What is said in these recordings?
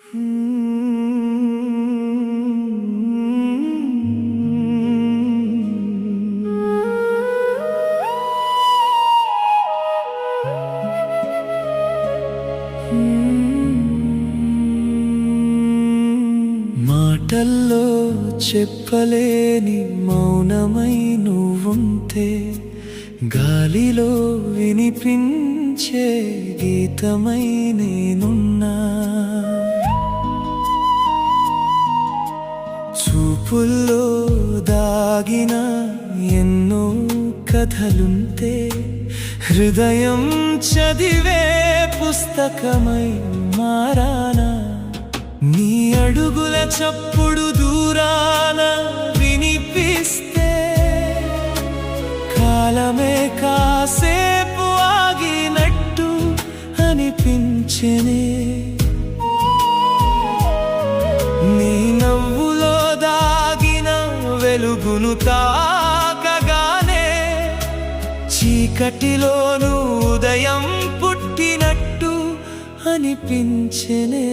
మాటల్లో చెప్పలేని మౌనమై నువ్వుంటే గాలిలో వినిపించే గీతమై నేనున్నా. చూపుల్లో దాగిన ఎన్నో కథలుంటే హృదయం చదివే పుస్తకమై మారానా. నీ అడుగుల చప్పుడు దూరాన వినిపిస్తే కాలమే కాసేపు ఆగినట్టు అనిపించెనే. నీ నవ్వులో దాగిన వెలుగును తాకగానే చీకటిలోనూ ఉదయం పుట్టినట్టు అనిపించెనే.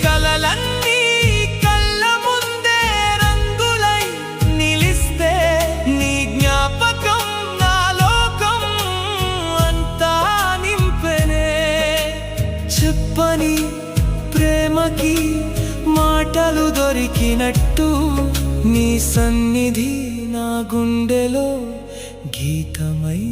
కలలన్నీ కళ్ళ ముందే రంగులై నిలిస్తే నీ జ్ఞాపకం నా లోకం అంతా నింపెనే. చెప్పని ప్రేమకి మాటలు దొరికినట్టు నీ సన్నిధి నా గుండెలో గీతమై